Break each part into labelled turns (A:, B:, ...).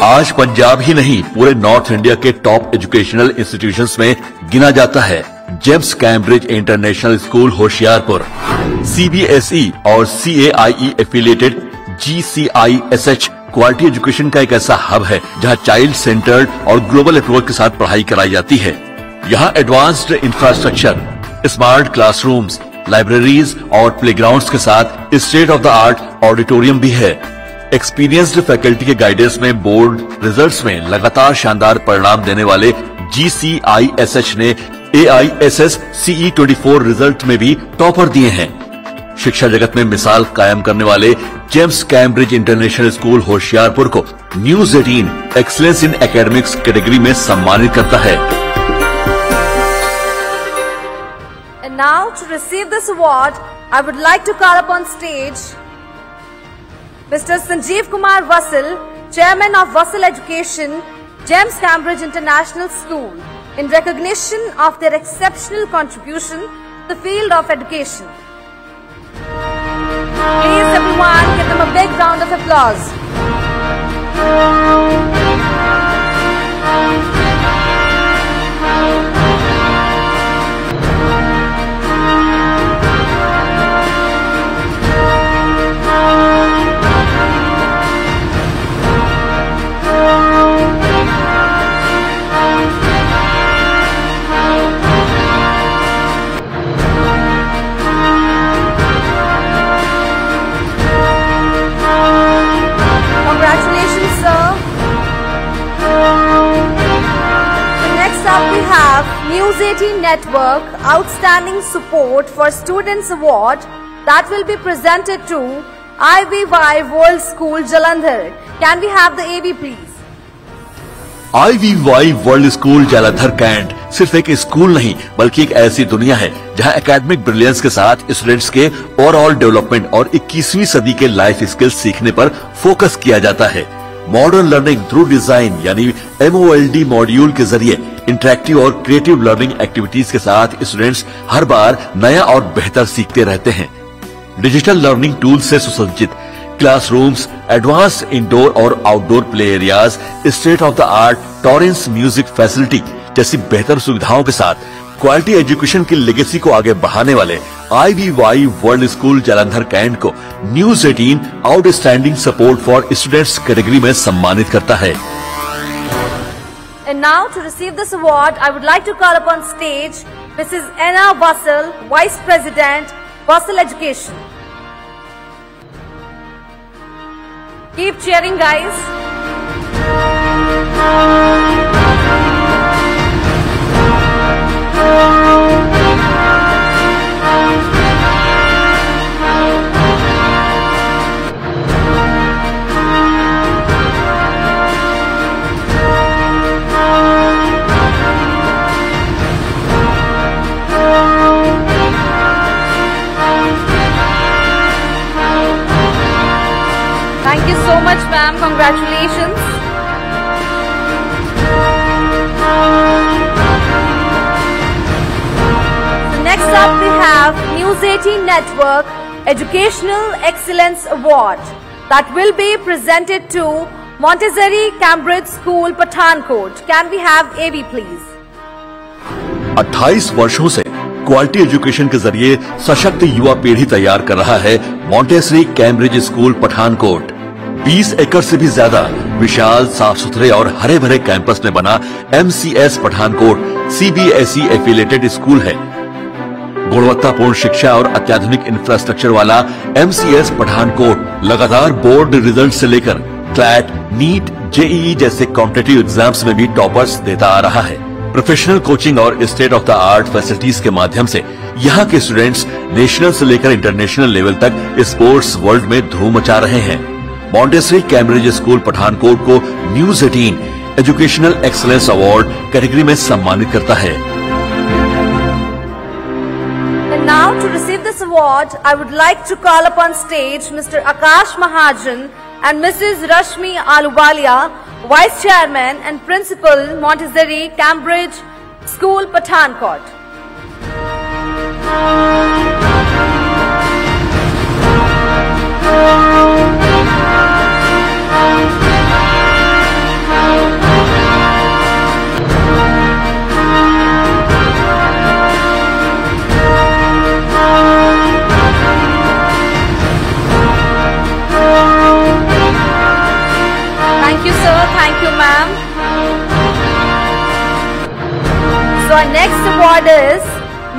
A: आज पंजाब ही नहीं पूरे नॉर्थ इंडिया के टॉप एजुकेशनल इंस्टीट्यूशंस में गिना जाता है James Cambridge International School Hoshiarpur. CBSE और CAIE affiliated GCISH quality education का एक ऐसा हब है जहां चाइल्ड सेंटर्ड और ग्लोबल अप्रोच के साथ पढ़ाई कराई जाती है। यहां advanced infrastructure, smart classrooms, libraries और प्लेग्राउंड्स के साथ state of the art auditorium भी है। एक्सपीरियंस्ड फैकल्टी के गाइडेंस में बोर्ड रिजल्ट्स में लगातार शानदार परिणाम देने वाले GCISH ने AISS CE24 रिजल्ट में भी टॉपर दिए हैं। शिक्षा जगत में मिसाल कायम करने वाले James Cambridge International School Hoshiarpur को news 18 excellence in academics category में सम्मानित करता है।
B: And now to receive this award, I would like to call upon stage Mr. Sanjeev Kumar Vassal, Chairman of Vassal Education, James Cambridge International School, in recognition of their exceptional contribution to the field of education. Please everyone give them a big round of applause. Congratulations, sir. So next up we have News 18 Network Outstanding Support for Students Award that will be presented to IVY World School Jalandhar. Can we have the AV please?
A: IVY world school Jalandhar Cantt सिर्फ एक school नहीं बल्कि एक ऐसी दुनिया है जहां academic brilliance के साथ स्टूडेंट्स के ओवरऑल डेवलपमेंट और 21वीं सदी के लाइफ स्किल्स सीखने पर फोकस किया जाता है। मॉडर्न लर्निंग थ्रू डिजाइन यानी MOLD मॉड्यूल के जरिए इंटरेक्टिव और क्रिएटिव लर्निंग एक्टिविटीज के साथ स्टूडेंट्स हर बार नया और बेहतर सीखते रहते हैं। डिजिटल लर्निंग टूल से सुसज्जित क्लासरूम्स, एडवांस इंडोर और outdoor play areas, state of the art Torrens music facility जैसी बेहतर सुविधाओं के साथ क्वालिटी एजुकेशन की लेगेसी को आगे बढ़ाने वाले IVY world school Jalandhar cantt को news 18 outstanding support for students category में सम्मानित करता है।
B: And now to receive this award, I would like to call upon stage Mrs. Anna Vassal, Vice President, Vassal Education. Keep cheering, guys. Thank you so much, ma'am. Congratulations. So next up we have News 18 Network Educational Excellence Award that will be presented to Montessori Cambridge School, Pathankot. Can we have AV please?
A: 28 वर्षों से quality education के जरिए सशक्त युवा पीढ़ी तैयार कर रहा है मॉन्टेसरी कैम्ब्रिज स्कूल पठानकोट। 20 एकड़ से भी ज्यादा विशाल, साफ सुथरे और हरे भरे कैंपस में बना MCS Pathankot CBSE affiliated school है। गुणवत्तापूर्ण शिक्षा और अत्याधुनिक इंफ्रास्ट्रक्चर वाला MCS पठानकोट लगातार बोर्ड रिजल्ट से लेकर क्लैट, नीट, JEE जैसे कॉम्पिटिटिव एग्जाम्स में भी टॉपर्स देता आ रहा है। प्रोफेशनल कोचिंग और state of the art facilities के माध्यम से यहाँ के स्टूडेंट्स नेशनल से लेकर इंटरनेशनल लेवल तक स्पोर्ट्स वर्ल्ड में धूम मचा रहे हैं। मॉन्टेसरी कैम्ब्रिज स्कूल पठानकोट को news 18 educational excellence award category में सम्मानित करता है।
B: And now to receive this award, I would like to call upon stage Mr. Akash Mahajan and Mrs. Rashmi Aluwalia, Vice Chairman and Principal, Montessori Cambridge School, Pathankot. Thank you, ma'am. So our next award is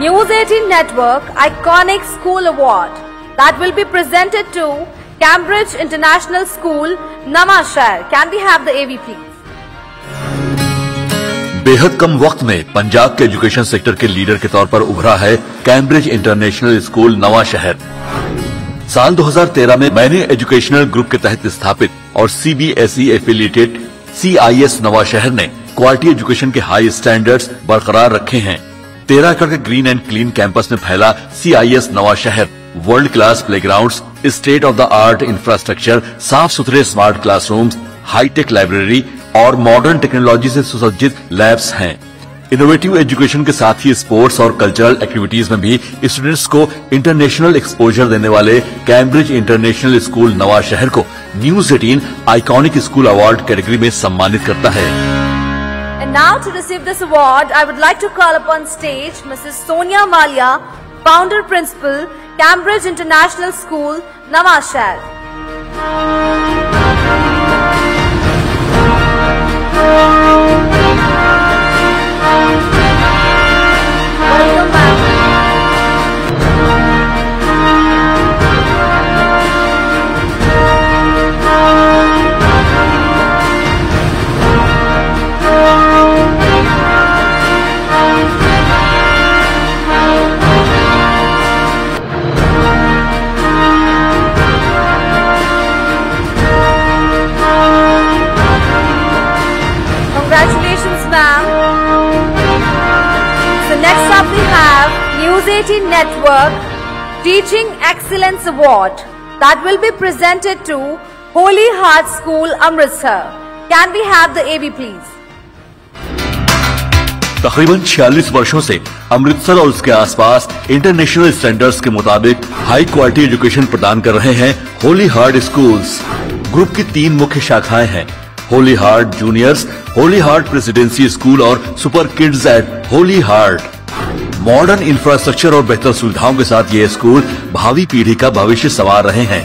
B: News 18 Network Iconic School Award that will be presented to Cambridge International School, Nawashahar. Can we have the AV please?
A: बेहद कम वक्त में पंजाब के education sector के leader के तौर पर उभरा है कैम्ब्रिज इंटरनेशनल स्कूल नवांशहर। साल 2013 में मैंने एजुकेशनल ग्रुप के तहत स्थापित और CBSE एफिलिएटेड CIS नवांशहर ने क्वालिटी एजुकेशन के हाई स्टैंडर्ड्स बरकरार रखे हैं। 13 एकड़ के ग्रीन एंड क्लीन कैंपस में फैला CIS Nawanshahr world class playgrounds, state of the art infrastructure, साफ सुथरे स्मार्ट क्लासरूम्स, हाईटेक लाइब्रेरी और मॉडर्न टेक्नोलॉजी से सुसज्जित लैब्स हैं। इनोवेटिव एजुकेशन के साथ ही स्पोर्ट्स और कल्चरल एक्टिविटीज में भी स्टूडेंट्स को इंटरनेशनल एक्सपोजर देने वाले कैम्ब्रिज इंटरनेशनल स्कूल नवांशहर को news 18 iconic school award category में सम्मानित करता है।
B: And now to receive this award, I would like to call upon stage Mrs. Sonia Malia, Founder Principal, Cambridge International School, Nawashahar. Welcome, ma'am. Congratulations, ma'am. So next up we have News 18 Network Teaching Excellence Award that will be presented to Holy Heart School, Amritsar. Can we have the AV please?
A: तकरीबन 46 वर्षों से अमृतसर और उसके आसपास international standards के मुताबिक high quality education प्रदान कर रहे हैं होली हार्ट स्कूल्स। ग्रुप की 3 मुख्य शाखाएं हैं, Holy Heart Juniors, Holy Heart Presidency School और Super Kids at Holy Heart. Modern infrastructure और बेहतर सुविधाओं के साथ ये स्कूल भावी पीढ़ी का भविष्य संवार रहे हैं।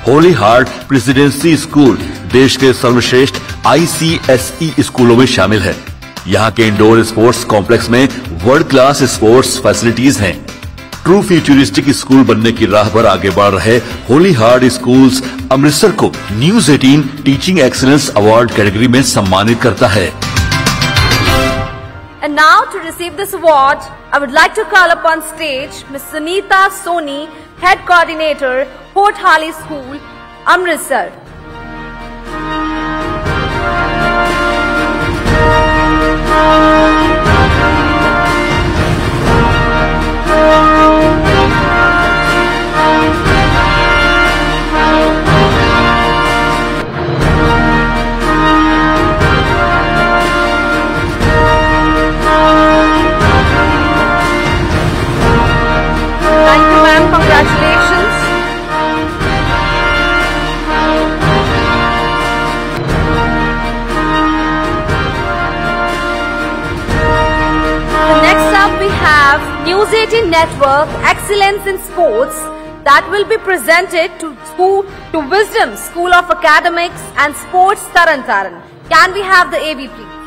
A: होली हार्ट प्रेसिडेंसी स्कूल देश के सर्वश्रेष्ठ ICSE स्कूलों में शामिल है। यहाँ के इंडोर स्पोर्ट्स कॉम्प्लेक्स में वर्ल्ड क्लास स्पोर्ट्स फैसिलिटीज हैं। ट्रू फ्यूचरिस्टिक स्कूल बनने की राह पर आगे बढ़ रहे होली हार्ट स्कूल्स अमृतसर को news 18 teaching excellence award category में सम्मानित करता है।
B: And now to receive this award, I would like to call upon stage Ms. Sunita Soni, Head Coordinator, Port Harley School, Amritsar. Thank you, ma'am. Congratulations. Next up we have News 18 Network Excellence in Sports that will be presented to Wisdom School of Academics and Sports, Taran Taran. Can we have the AV please?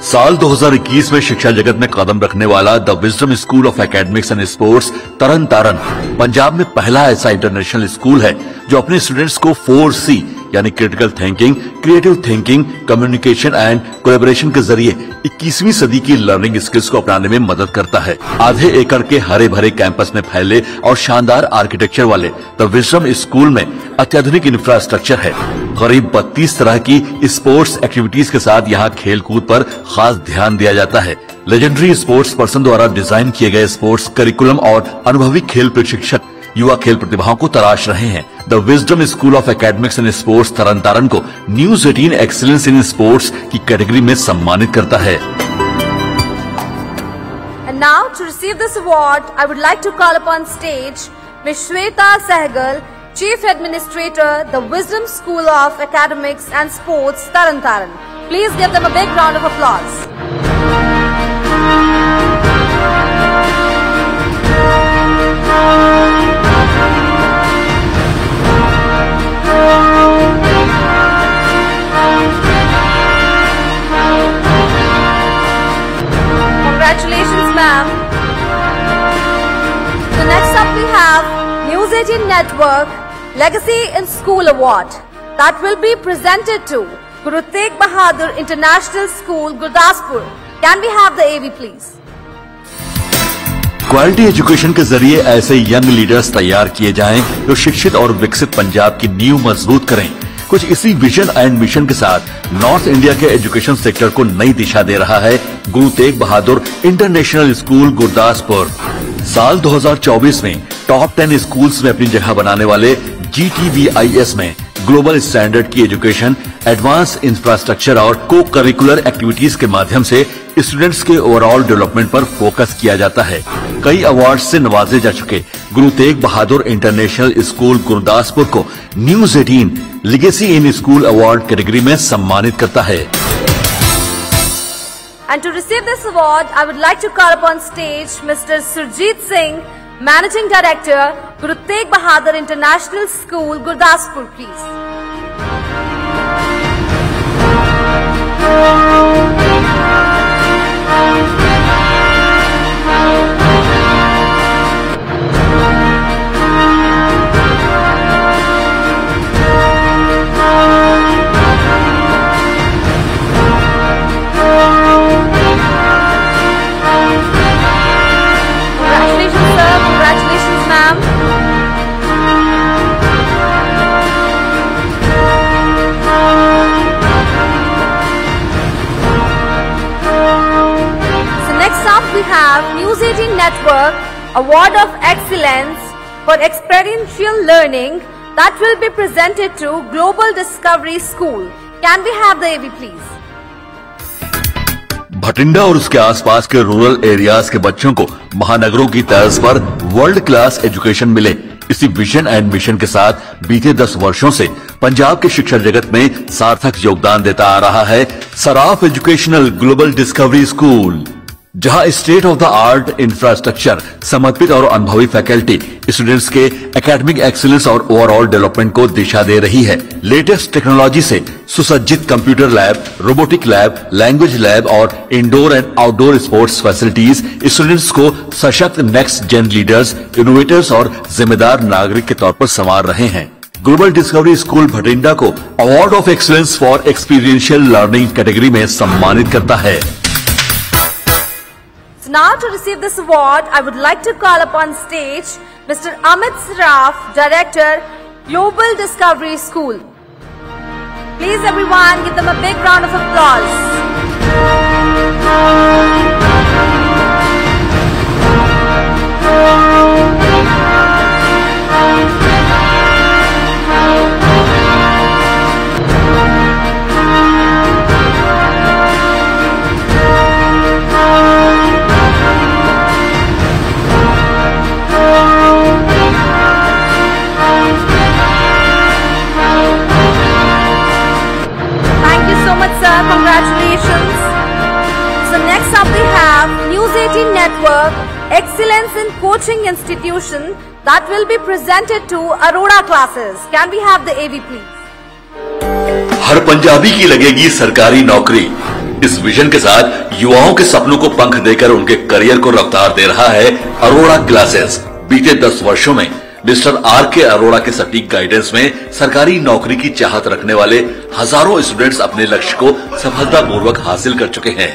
A: साल 2021 में शिक्षा जगत में कदम रखने वाला the Wisdom School of Academics and Sports Tarn Taran Punjab में पहला ऐसा इंटरनेशनल स्कूल है जो अपने स्टूडेंट्स को 4C यानी critical thinking, creative thinking, communication and collaboration के जरिए 21वीं सदी की लर्निंग स्किल्स को अपनाने में मदद करता है। आधे एकड़ के हरे भरे कैंपस में फैले और शानदार आर्किटेक्चर वाले द विजडम स्कूल में अत्याधुनिक इंफ्रास्ट्रक्चर है। करीब 32 तरह की स्पोर्ट्स एक्टिविटीज के साथ यहाँ खेल कूद पर खास ध्यान दिया जाता है। लेजेंडरी स्पोर्ट्स पर्सन द्वारा डिजाइन किए गए स्पोर्ट्स करिकुलम और अनुभवी खेल प्रशिक्षक युवा खेल प्रतिभाओं को तलाश रहे हैं। The Wisdom School of Academics and Sports Tarn Taran को न्यूज 18 एक्सीलेंस इन स्पोर्ट्स की कैटेगरी में सम्मानित करता है।
B: And now to receive this award, I would like to call upon stage Ms. Shweta Sehgal, Chief Administrator, the Wisdom School of Academics and Sports, Taran Taran. Please give them a big round of applause. Network Legacy in School Award that will be presented to Guru Tegh Bahadur International School, Gurdaspur. Can we have the AV please?
A: Quality education के जरिए ऐसे young leaders तैयार किए जाएं जो शिक्षित और विकसित पंजाब की नींव मजबूत करें। कुछ इसी विजन एंड मिशन के साथ नॉर्थ इंडिया के एजुकेशन सेक्टर को नई दिशा दे रहा है गुरु तेग बहादुर इंटरनेशनल स्कूल गुरदासपुर। साल 2024 में टॉप 10 स्कूल्स में अपनी जगह बनाने वाले GTVIS में ग्लोबल स्टैंडर्ड की एजुकेशन, एडवांस इंफ्रास्ट्रक्चर और को करिकुलर एक्टिविटीज के माध्यम से स्टूडेंट्स के ओवरऑल डेवलपमेंट पर फोकस किया जाता है। कई अवार्ड्स से नवाजे जा चुके गुरु तेग बहादुर इंटरनेशनल स्कूल गुरदासपुर को news 18 legacy in school award category में सम्मानित करता है।
B: And to receive this award, I would like to call upon stage Mr. Surjit Singh, Managing Director, Guru Tegh Bahadur International School, Gurdaspur, please. Congratulations, sir. Congratulations, ma'am. So next up we have News 18 Network Award of Excellence for Experiential Learning that will be presented to Global Discovery School. Can we have the AV please?
A: Bathinda और उसके आसपास के rural areas के बच्चों को महानगरों की तर्ज पर वर्ल्ड क्लास एजुकेशन मिले, इसी विजन एंड मिशन के साथ बीते 10 वर्षों से पंजाब के शिक्षा जगत में सार्थक योगदान देता आ रहा है Saraf educational global discovery school, जहां state of the art infrastructure, समर्पित और अनुभवी फैकल्टी स्टूडेंट्स के एकेडमिक एक्सीलेंस और ओवरऑल डेवलपमेंट को दिशा दे रही है। लेटेस्ट टेक्नोलॉजी से सुसज्जित computer lab, robotic lab, language lab और indoor and outdoor sports facilities students को सशक्त नेक्स्ट जेन लीडर्स, इनोवेटर्स और जिम्मेदार नागरिक के तौर पर संवार रहे हैं। ग्लोबल डिस्कवरी स्कूल भटिंडा को award of excellence for experiential learning category में सम्मानित करता है।
B: So now to receive this award, I would like to call upon stage Mr. Amit Saraf, Director, Global Discovery School. Please everyone give them a big round of applause. Thank you so much, sir. Congratulations. So next up we have News 18 Network Excellence in Coaching Institution that will be presented to Aurora classes. Can we have the AV please?
A: हर पंजाबी की लगेगी सरकारी नौकरी, इस vision के साथ युवाओं के सपनों को पंख देकर उनके करियर को रफ्तार दे रहा है अरोड़ा क्लासेस। बीते 10 वर्षों में मिस्टर RK अरोड़ा के सटीक गाइडेंस में सरकारी नौकरी की चाहत रखने वाले हजारों स्टूडेंट्स अपने लक्ष्य को सफलतापूर्वक हासिल कर चुके हैं।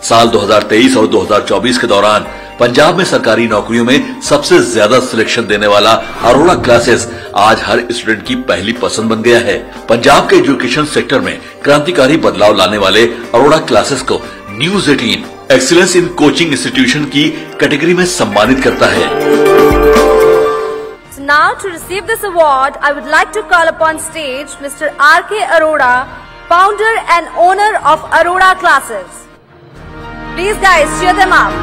A: साल 2023 और 2024 के दौरान पंजाब में सरकारी नौकरियों में सबसे ज्यादा सिलेक्शन देने वाला अरोड़ा क्लासेस आज हर स्टूडेंट की पहली पसंद बन गया है। पंजाब के एजुकेशन सेक्टर में क्रांतिकारी बदलाव लाने वाले अरोड़ा क्लासेस को news 18 excellence in coaching institution की कैटेगरी में सम्मानित करता है।
B: So now to receive this award, I would like to call upon stage Mr. RK Arora, founder and owner of Aurora Classes. Please guys, cheer them up.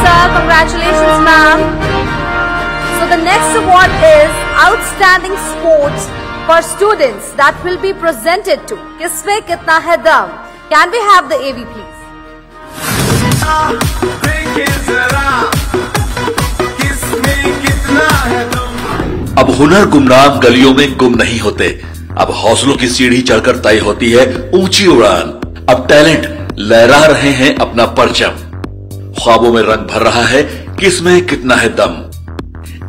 B: sir. Congratulations, ma'am. So the next award is Outstanding Sports for Students that will be presented to Kisme Kitna Hai Dam. Can we have the AV, please?
A: अब हुनर गुमनाम गलियों में गुम नहीं होते। अब हौसलों की सीढ़ी चढ़कर तय होती है ऊंची उड़ान। अब टैलेंट लहरा रहे हैं अपना परचम। ख्वाबों में रंग भर रहा है किसमें कितना है दम।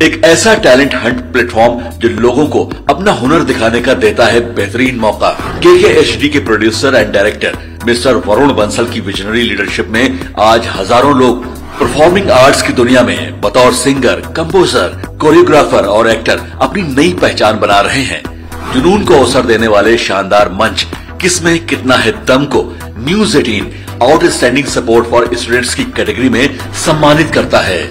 A: एक ऐसा टैलेंट हंट प्लेटफॉर्म जो लोगों को अपना हुनर दिखाने का देता है बेहतरीन मौका। KKHD के producer and director mister Varun Bansal की विजनरी लीडरशिप में आज हजारों लोग परफॉर्मिंग आर्ट्स की दुनिया में बतौर सिंगर, कंपोजर, कोरियोग्राफर और एक्टर अपनी नई पहचान बना रहे हैं। जुनून को अवसर देने वाले शानदार मंच किसमें कितना है दम को news 18 outstanding support for students की कैटेगरी में सम्मानित करता है।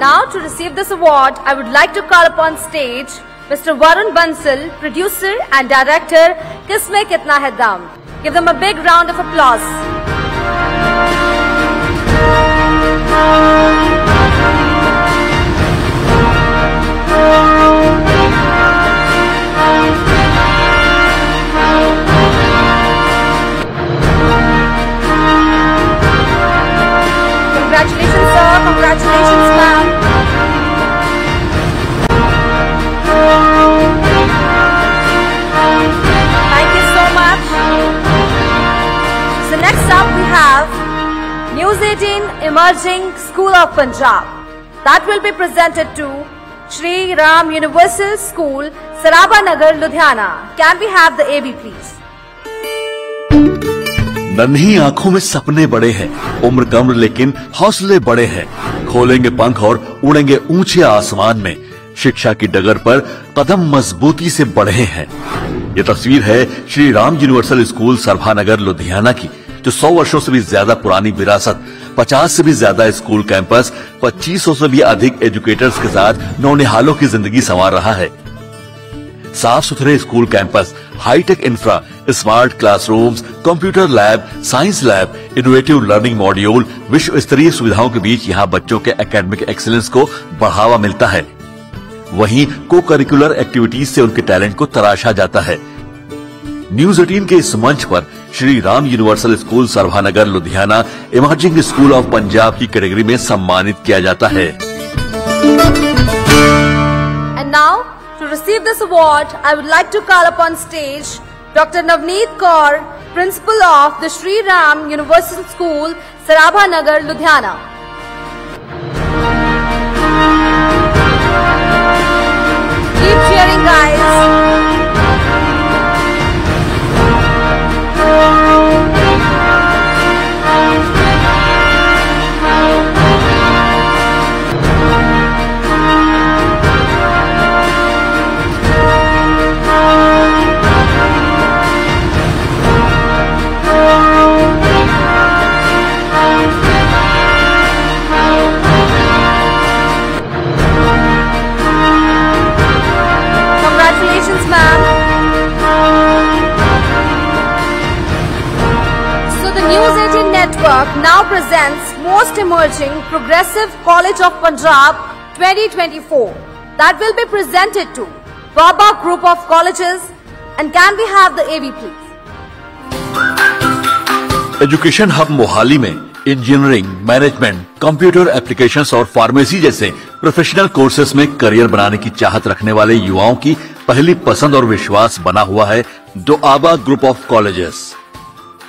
B: Now to receive this award, I would like to call upon stage Mr. Varun Bansal, producer and director, Kisme Kitna Hai Dam. Give them a big round of applause. Congratulations, sir. Congratulations, ma'am. Thank you so much. So next up we have News 18 Emerging School of Punjab. That will be presented to Shri Ram Universal School, Saraba Nagar, Ludhiana. Can we have the AV, please?
A: नन्ही आंखों में सपने बड़े हैं, उम्र कम लेकिन हौसले बड़े हैं। खोलेंगे पंख और उड़ेंगे ऊंचे आसमान में। शिक्षा की डगर पर कदम मजबूती से बढ़े हैं। ये तस्वीर है श्री राम यूनिवर्सल स्कूल सरभानगर लुधियाना की, जो 100 वर्षों से भी ज्यादा पुरानी विरासत, 50 से भी ज्यादा स्कूल कैंपस, 2500 से भी अधिक एजुकेटर्स के साथ नौनिहालों की जिंदगी संवार रहा है। साफ सुथरे school campus, hi-tech infra, smart classrooms, computer lab, science lab, innovative learning module, विश्व स्तरीय सुविधाओं के बीच यहाँ बच्चों के एकेडमिक एक्सीलेंस को बढ़ावा मिलता है। वहीं को करिकुलर एक्टिविटीज से उनके टैलेंट को तराशा जाता है। न्यूज 18 के इस मंच पर Shri Ram Universal School Sarabhanagar Ludhiana emerging school of Punjab की कैटेगरी में सम्मानित किया जाता है।
B: And now, to receive this award, I would like to call upon stage Dr. Navneet Kaur, Principal of the Shri Ram Universal School, Saraba Nagar, Ludhiana. Keep cheering, guys. Congratulations, ma'am. So the News 18 network now presents Most Emerging Progressive College of Punjab 2024. That will be presented to Baba Group of Colleges. And can we have the AV, please?
A: Education hub Mohali में engineering, management, computer applications और pharmacy जैसे professional courses में career बनाने की चाहत रखने वाले युवाओं की पहली पसंद और विश्वास बना हुआ है Doaba group of colleges.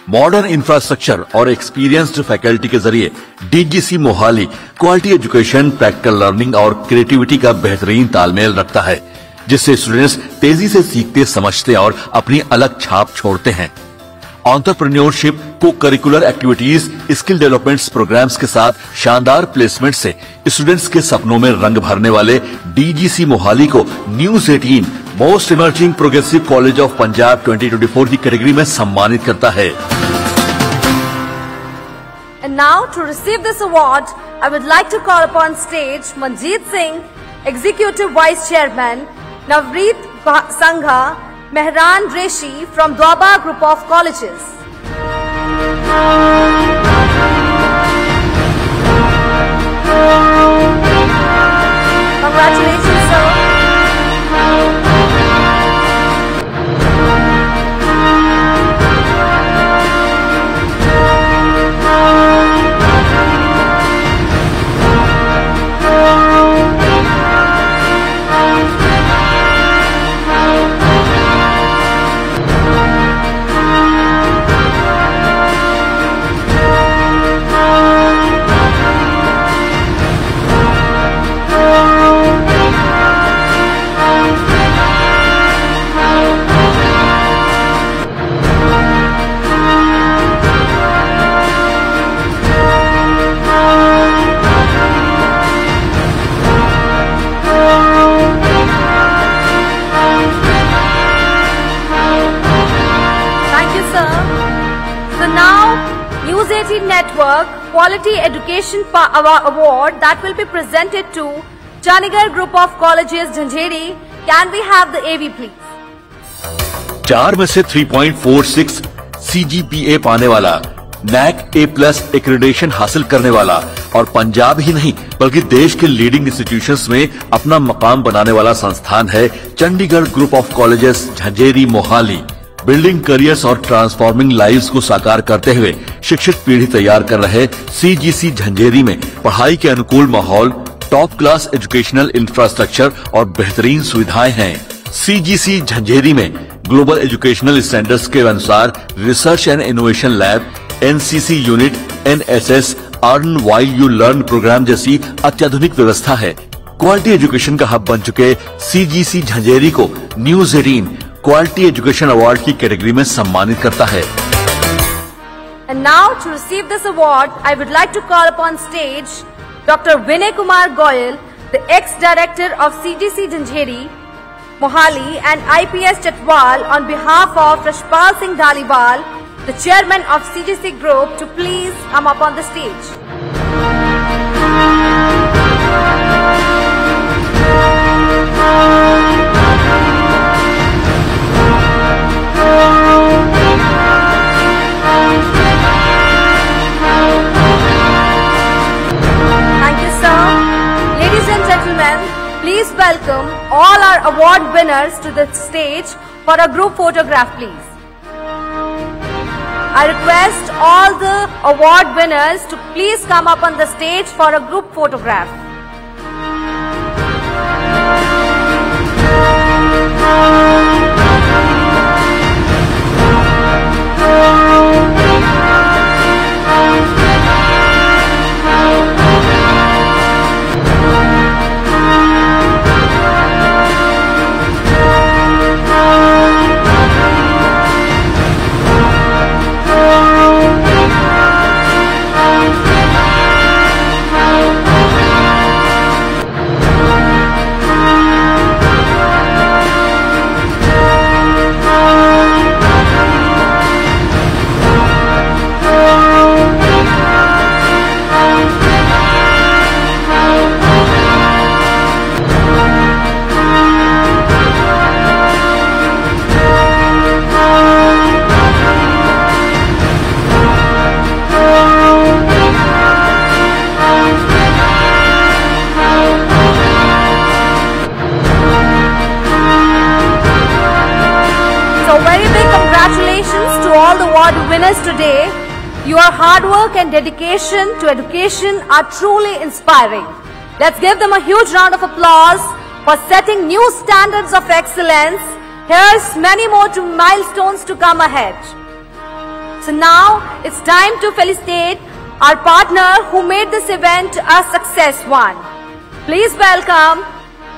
A: Modern infrastructure और एक्सपीरियंस्ड फैकल्टी के जरिए DGC Mohali quality education, practical learning और क्रिएटिविटी का बेहतरीन तालमेल रखता है, जिससे स्टूडेंट्स तेजी से सीखते, समझते और अपनी अलग छाप छोड़ते हैं। Entrepreneurship, co-curricular activities, skill developments programmes के साथ शानदार प्लेसमेंट से स्टूडेंट्स के सपनों में रंग भरने वाले DGC मोहाली को news 18 most emerging progressive college of Punjab 2024 की कैटेगरी में सम्मानित करता है।
B: And now to receive this award, I would like to call upon stage Manjeet Singh, Executive Vice Chairman, Navreet Sangha, Mehran Reshi from Doaba Group of Colleges. Quality Education Award that will be presented to Chandigarh Group of Colleges, Jhanjeri. Can we have the AV please?
A: 4 में से 3.46 CGPA पाने वाला, NAC A+ accreditation हासिल करने वाला और पंजाब ही नहीं बल्कि देश के लीडिंग इंस्टीट्यूशंस में अपना मकाम बनाने वाला संस्थान है Chandigarh group of colleges, Jhanjeri, Mohali. Building careers और ट्रांसफॉर्मिंग लाइव्स को साकार करते हुए शिक्षित पीढ़ी तैयार कर रहे CGC झंझेरी में पढ़ाई के अनुकूल माहौल, टॉप क्लास एजुकेशनल इंफ्रास्ट्रक्चर और बेहतरीन सुविधाएं हैं। CGC झंझेरी में ग्लोबल एजुकेशनल स्टैंडर्ड्स के अनुसार research and innovation lab, NCC unit, NSS, earn while you learn programme जैसी अत्याधुनिक व्यवस्था है। क्वालिटी एजुकेशन का हब बन चुके CGC झंझेरी को न्यूज़ 18 क्वालिटी एजुकेशन अवार्ड की कैटेगरी में सम्मानित करता है।
B: And now to receive this award, I would like to call upon stage Dr. Vinay Kumar Goyal, the ex-director of CGC Jhanjeri, Mohali and IPS Chatwal on behalf of Rashpal Singh Dhaliwal, the chairman of CGC Group, to please come up on the stage. Please welcome all our award winners to the stage for a group photograph, please. I request all the award winners to please come up on the stage for a group photograph. Winners today, your hard work and dedication to education are truly inspiring. Let's give them a huge round of applause for setting new standards of excellence. Here's many more milestones to come ahead. So now it's time to felicitate our partner who made this event a success one. Please welcome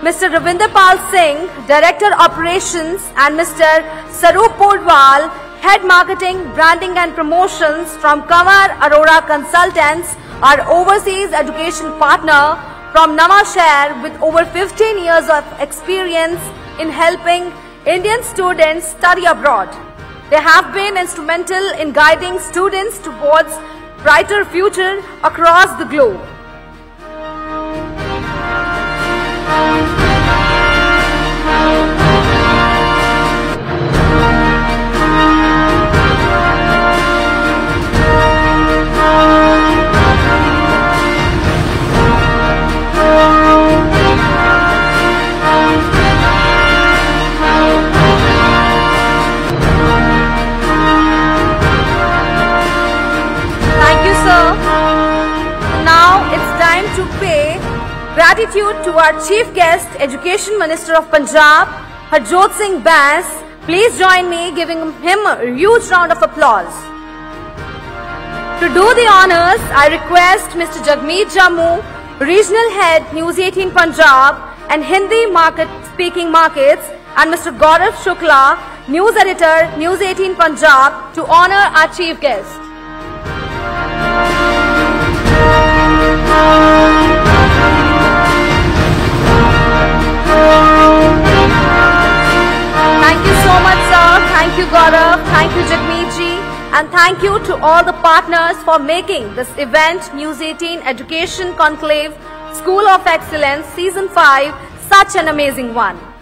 B: Mr. Ravinder Pal Singh, Director Operations, and Mr. Sarup Pordwal, Head Marketing, Branding and Promotions from Kamar Arora Consultants, our overseas education partner from Nawashehar with over 15 years of experience in helping Indian students study abroad. They have been instrumental in guiding students towards brighter future across the globe. To pay gratitude to our Chief Guest, Education Minister of Punjab, Harjot Singh Bains. Please join me giving him a huge round of applause. To do the honors, I request Mr. Jagmeet Jammu, Regional Head, News 18 Punjab and Hindi speaking markets, and Mr. Gaurav Shukla, News Editor, News 18 Punjab, to honor our Chief Guest. Thank you so much, sir. Thank you, Gaurav. Thank you, Jagmeet ji. And thank you to all the partners for making this event, News 18 Education Conclave School of Excellence Season 5, such an amazing one.